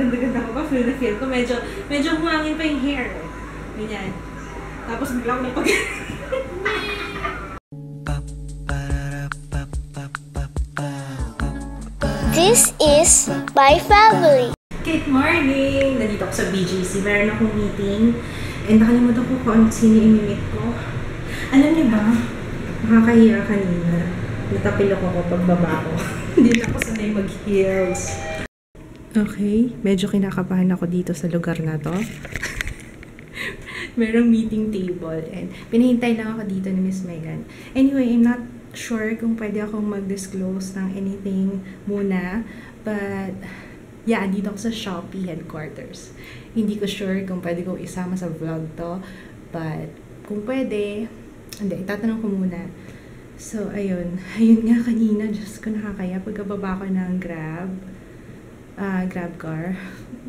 ganda-ganda ko pa. Feel na feel ko. Medyo humangin pa yung hair. Ganyan. Tapos bigla ko na pag... This is my family. Good morning! Nandito ako sa BGC. Meron akong meeting. And nakalimutan ko kung sino i-meet ko. Alam niyo ba? Nakakahiya kanina. Natapilok ako pagbaba ko. Hindi na ako sanay mag-heels. Okay. Medyo kinakabahan ako dito sa lugar na to. Merong meeting table. And pinahintay lang ako dito ni Miss Megan. Anyway, I'm not sure kung pwede akong mag-disclose ng anything muna. But, yeah, dito ako sa Shopee headquarters. Hindi ko sure kung pwede kong isama sa vlog to. But, kung pwede, hindi, itatanong ko muna. So, ayun. Ayun nga kanina, Diyos ko nakakaya. Pagkababa ko ng Grab car,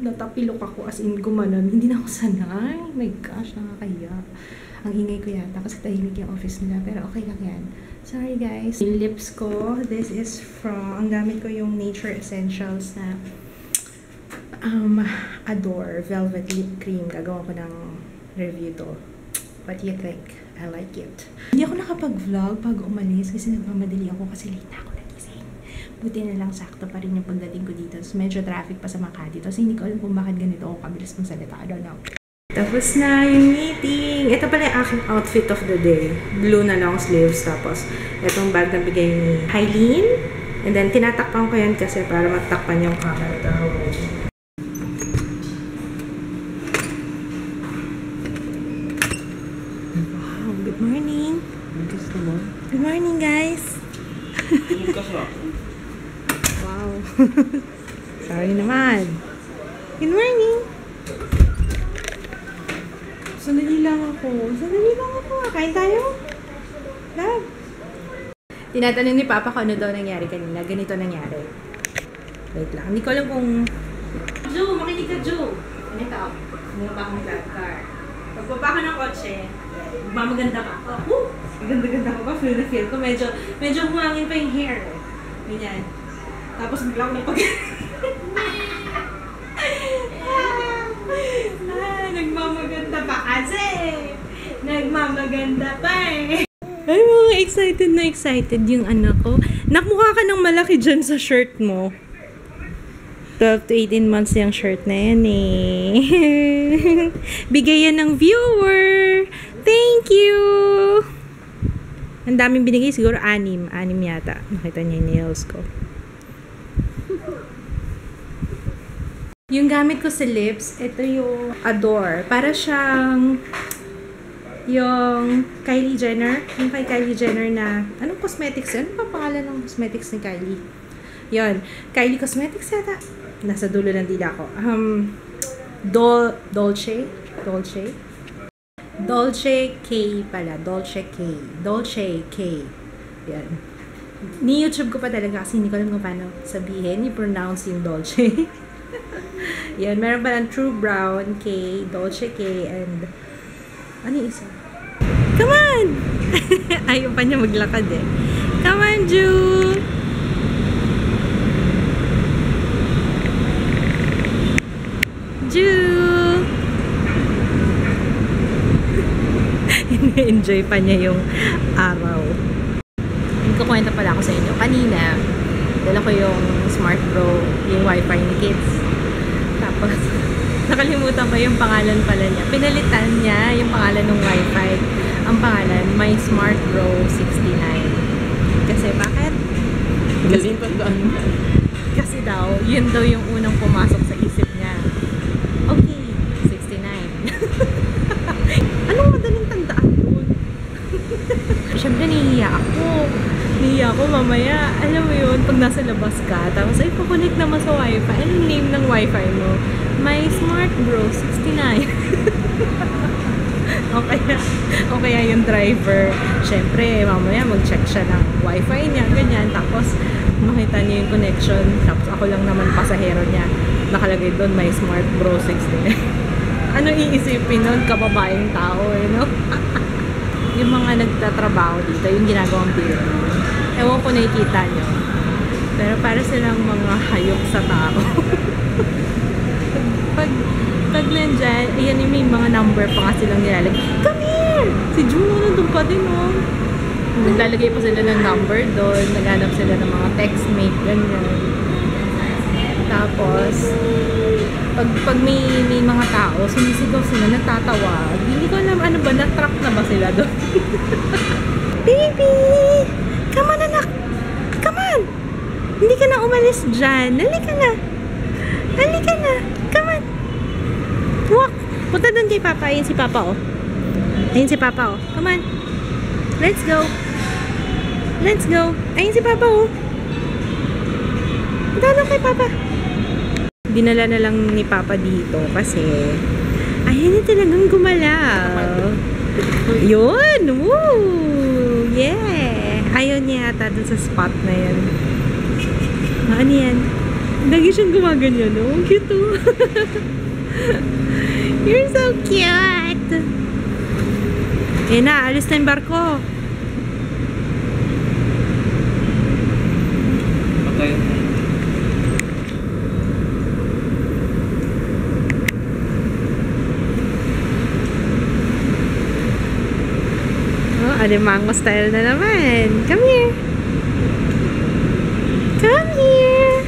natapilok ako as in gumanon. Hindi na ako sanay. Oh my gosh, nakakaya. Ang ingay ko yata kasi tahimik yung office nila. Pero okay lang yan. Sorry guys. Yung lips ko, this is from, ang gamit ko yung Nature Essentials na Adore Velvet Lip Cream. Gagawa ko ng review to. What do you think? I like it. Hindi ako nakapag-vlog pag umalis kasi nagmamadali ako kasi late na ako nagising. Buti na lang sakto pa rin yung pagdating ko dito. So, medyo traffic pa sa Makati. So, hindi ko alam kung bakit ganito ako kabilis magsalita. I don't know. Tapos na yung meeting. Ito pala yung aking outfit of the day. Blue na long sleeves. Tapos, itong bag na bigay ni Hyleen. And then, tinatakpan ko yan kasi para matakpan yung camera. Wow, good morning. Good morning, guys. Wow. Sorry naman. Good morning. Sandali lang ako. Kain tayo? Love. Tinatanong ni Papa kung ano daw nangyari kanina. Ganito nangyari. Wait lang. Hindi ko alam kung... Joe, makinig ka, Joe. Ganito. Bumaba akong Grab car. Pagbaba ko ng kotse, maganda pa ako. Ganda-ganda ko pa. Feel na feel ko. Medyo humangin pa yung hair. Ganyan. Tapos bigla ko na pag... Nagmamaganda pa kasi. Nagmamaganda pa eh. Ay, mga excited yung anak ko. Nakmukha ka ng malaki dyan sa shirt mo. 12 to 18 months yung shirt na yan eh. Bigay yan ng viewer. Thank you. Ang daming binigay. Siguro 6 yata. Nakita niya yung nails ko. Yung gamit ko sa lips, ito yung Adore. Para siyang yung Kylie Jenner. Yung kay Kylie Jenner na, anong cosmetics? Ano pa pangalan ng cosmetics ni Kylie? Yun. Kylie Cosmetics yata. Nasa dulo ng dila ko. Dolce K pala. Dolce K. Yan. Ni-YouTube ko pa talaga kasi hindi ko alam kung paano sabihin. I-pronounce yung Dolce. Yan. Meron pa ng True Brown K, Dolce K, and ano yung isa? Come on! Ayaw pa niya maglakad eh. Come on, Ju! Ju! Enjoy pa niya yung araw. Nagkukwenta pala ako sa inyo. Kanina, dala ko yung Smart Bro, yung wifi ni kids. Tapos, nakalimutan ko yung pangalan pala niya. Pinalitan niya yung pangalan ng wifi. Ang pangalan, My Smart Bro 69. Kasi bakit? Kasi daw, yun daw yung unang pumasok sa isip niya. Okay, 69. Anong madaling tandaan doon? Siyempre, nahihiya ako mamaya. Alam mo yun, pag nasa labas ka, tapos ay kukunik naman sa wifi. Anong name ng wifi mo? My Smart Bro 69. O kaya yung driver, syempre, mamaya mag-check siya ng wifi niya, ganyan. Tapos, makita niya yung connection. Tapos, ako lang naman pasahero niya. Nakalagay doon, My Smart Bro 69. Ano iisipin nun? Kababaeng tao, eh, no? Yung mga nagtatrabaho dito, yung ginagawang building. Ewan ko nakikita nyo. Pero para silang mga hayok sa tao. nandyan, ayan yung may mga number pa nga silang nilalagay. Come here! Si Juno nandun pa din, oh. Naglalagay pa sila ng number doon. Naghanap sila ng mga textmate, ganyan. Tapos, pag may mga tao, sumisigaw sila, nagtatawag. Hindi ko alam, ano ba, na-trap na ba sila doon? Baby! Come on, anak! Come on! Hindi ka na umalis dyan. Halika na! Halika na! Come on! Walk! Punta doon kay Papa. Ayun si Papa, oh. Ayun si Papa, oh. Come on! Let's go! Let's go! Ayun si Papa, oh. Punta doon kay Papa. Dinala na lang ni Papa dito kasi ayun na talagang gumalaw. Yun! Woo! Yeah! Ayaw niya yata dun sa spot na yan. Ano yan? Lagi siyang gumaganyan, no? Ang cute, oh. You're so cute! Eh na, alis na yung barko. Patay. Alimango style na naman. Come here. Come here.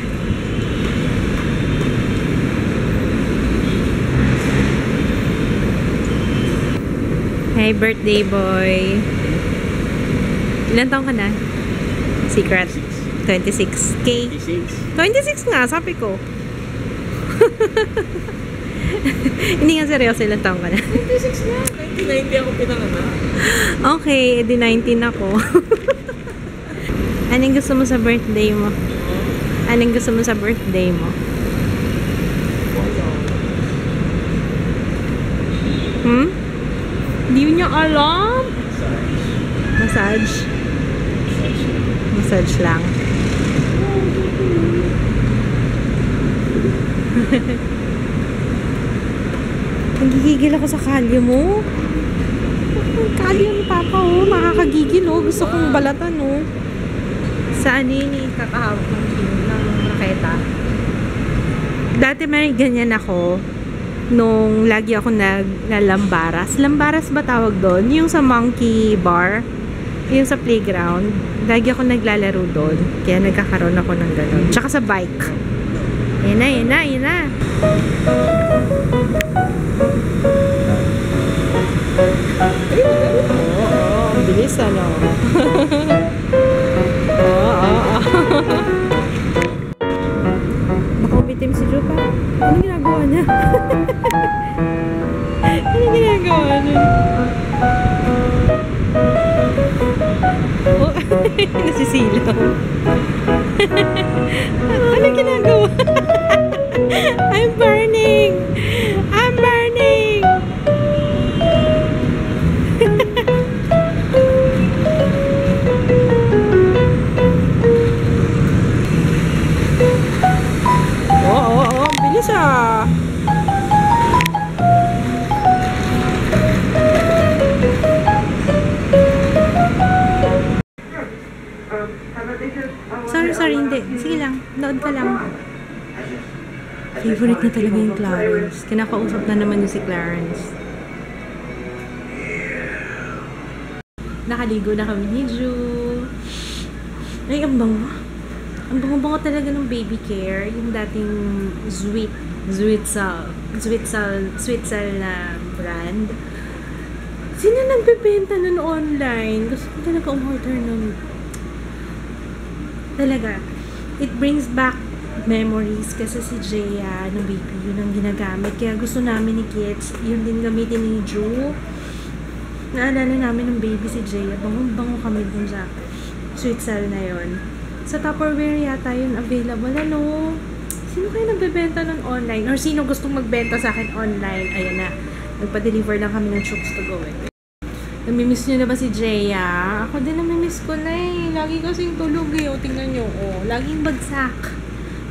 Hey, birthday boy. Ilan taong ka na? Secret. 26. K. 26 nga, sabi ko. Hindi nga seryoso, ilan taong ka na? 26 na. 1990 ako pinanganak. Okay, edi 19 ako. Anong gusto mo sa birthday mo? Anong gusto mo sa birthday mo? Hindi niya alam? Massage? Massage lang. Nagigigil ako sa kalyo mo. Kalyo ni Papa, oh. Nakakagigil, oh. Gusto kong balatan, oh. Sa ano yun, kakahawak ng raketa. Dati may ganyan ako nung lagi ako naglalambaras. Lambaras ba tawag doon? Yung sa monkey bar. Yung sa playground. Lagi ako naglalaro doon. Kaya nagkakaroon ako ng gano'n. Tsaka sa bike. Yan na, yan na, yan na. Oo, ang bilis, ano? Oo. Baka umitim si Jupa. Anong ginagawa niya? Anong ginagawa niya? Oh, nasisilaw. Anong ginagawa? I'm burning! I'm burning! Oo, ang bilis ah. Sorry, hindi. Sige lang, nood ka lang. Favorite niya talaga yung Clarence. Kinakausap na naman yung si Clarence. Nakaligo na kami ni Ju. Ay, ang bango. Ang bango-bango talaga ng baby care. Yung dating Sweetsal na brand. Sino nagbebenta nun online? Gusto ko talaga umorder nun. Talaga. It brings back memories kasi si Jaya ng baby yun ang ginagamit. Kaya gusto namin ni Kids, yun din gamitin ni Ju. Naalala namin ng baby si Jaya. Bango-bango kami dun sa Sweetsal na yun. Sa Tupperware yata yun available. Ano? Sino kayo nagbebenta nun online? Or sino gustong magbenta sa akin online? Ayan na. Nagpa-deliver lang kami ng Chooks to Go. Namimiss nyo na ba si Jaya? Ako din namimiss ko na eh. Lagi kasing tulog eh. O, tingnan nyo. O, laging bagsak.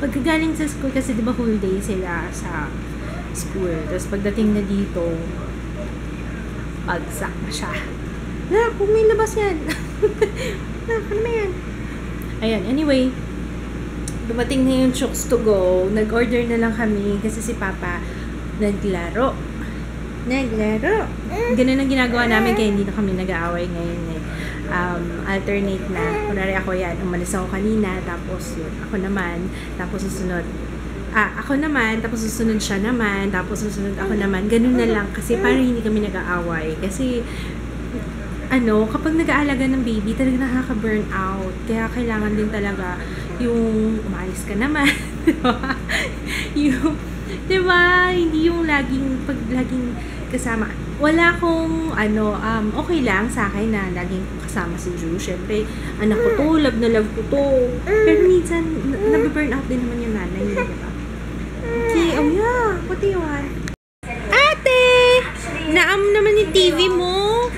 Pagkagaling sa school, kasi di ba whole day sila sa school. Tapos pagdating na dito, bagsak na siya. Na, kung may labas yan. Na, ano na yan? Ayan, anyway. Dumating na yung Chooks to Go. Nag-order na lang kami kasi si Papa Naglaro. Ganun ang ginagawa namin kaya hindi na kami nag-aaway ngayon eh. Alternate na. Kunwari ako yan, umalis ako kanina, tapos yun, ako naman, tapos susunod. Ako naman, tapos susunod siya naman, tapos susunod ako naman. Ganun na lang kasi parang hindi kami nag-aaway. Kasi, kapag nag-aalaga ng baby, talaga nakaka-burn out. Kaya kailangan din talaga yung umalis ka naman. Yung, diba? Hindi yung laging kasama. Wala akong, okay lang sa akin na laging kasama si Drew. Siyempre, anak ko to, love na love ko to. Pero minsan, nabiburn out din naman yung nanay niya, diba? Okay, oh yeah, what do you want? Ate! Naam naman yung TV mo.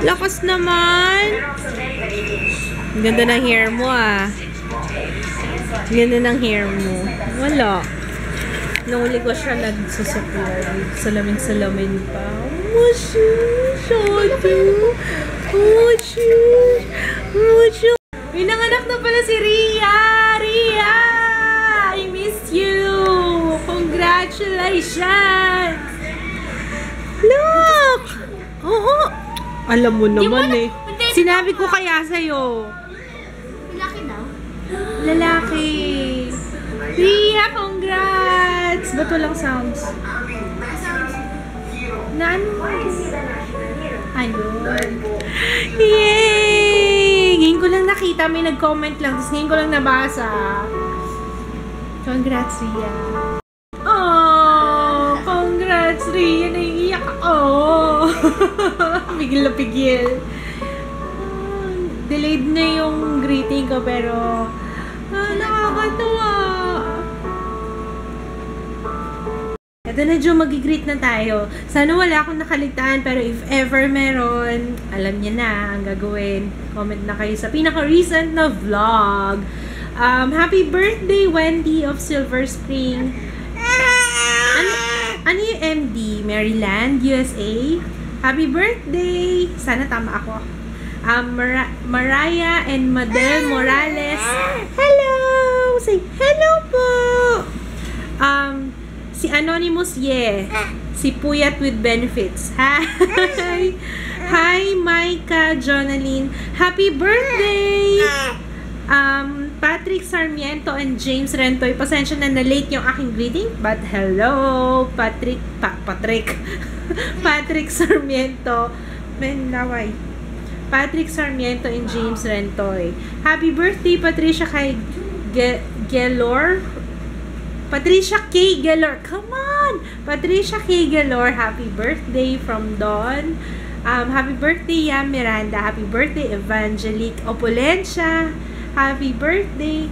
Lakas naman. Ganda ng hair mo, Ganda ng hair mo. Wala. Nahuli ko siya nagsusupply. Salamin pa. May nanganak na pala si Ria! Ria! I miss you! Congratulations! Look! Oo! Alam mo naman eh. Sinabi ko kaya sa'yo. Lalaki daw? Lalaki. Ria, congrats! Ba't walang sounds? Ayun. Yay! Ngayon ko lang nakita, may nag-comment lang, tapos ngayon ko lang nabasa. Congrats, Ria. Oh, congrats, Ria. Naiiyak ako. Pigil na pigil. Delayed na yung greeting ko, pero nakakatawa. Ito na, Jo, mag-greet na tayo. Sana wala akong nakaligtaan, pero if ever meron, alam niya na ang gagawin. Comment na kayo sa pinaka-recent na vlog. Happy birthday, Wendy of Silver Spring. Ano yung MD? Maryland, USA? Happy birthday! Sana tama ako. Mariah and Madel Morales. Hello! Say hello po! Si Anonymous, si Puyat with Benefits. Hi! Hi, Micah Jonaline. Happy birthday! Patrick Sarmiento and James Rentoy. Pasensya na late yung aking greeting. But hello, Patrick. Patrick Sarmiento. Menlaway. Patrick Sarmiento and James Rentoy. Happy birthday, Patricia kay Gelor. Patricia K. Gelor. Come on! Patricia K. Gelor. Happy birthday from Dawn. Happy birthday, Yam Miranda. Happy birthday, Evangelique Opulencia. Happy birthday,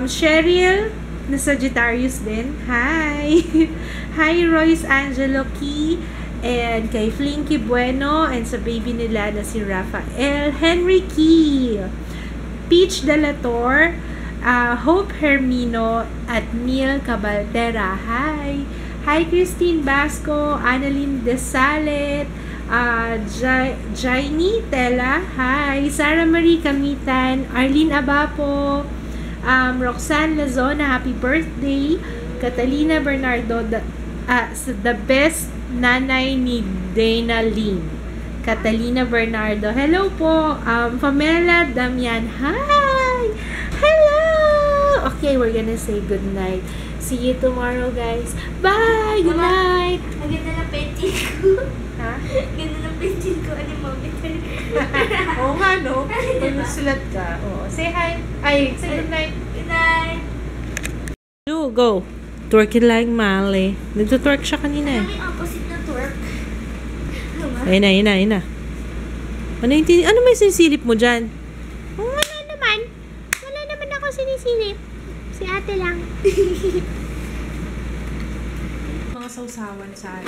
Cheryl na Sagittarius din. Hi! Hi, Royce Angelo Key. And kay Flinky Bueno. And sa baby nila na si Rafael Henry Key. Peach Delator. Hope Hermino at Neil Cabaltera. Hi! Hi, Christine Basco, Annalyn Desalet, Jaini Tela. Hi! Sarah Marie Kamitan, Arlene Abapo, Roxanne Lazona, happy birthday. Catalina Bernardo, the best nanay ni Dana Lynn. Catalina Bernardo. Hello po. Pamela Damian. Hi! Hello! Okay, we're gonna say good night. See you tomorrow, guys. Bye! Good night! Ang ganda na painting ko. Ha? Ganda na painting ko. Ano mo? Oo nga, no? Pag nagsulat ka. Oo. Say hi. Ay, say good night. Good night. Go. Twerk it like Mali. Nagtutwerk siya kanina. May opposite na twerk. Ayun na. Ano may sinisilip mo dyan? Wala naman ako sinisilip. Si ate lang. Mga sausawan sa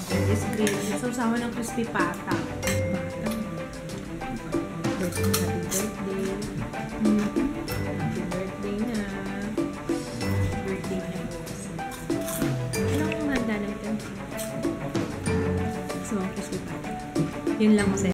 Jerry's Grill. Sausawan ng crispy pata. Happy birthday. Happy birthday na. Birthday na. Anong handa natin? Gusto mo crispy pata? Yun lang masaya.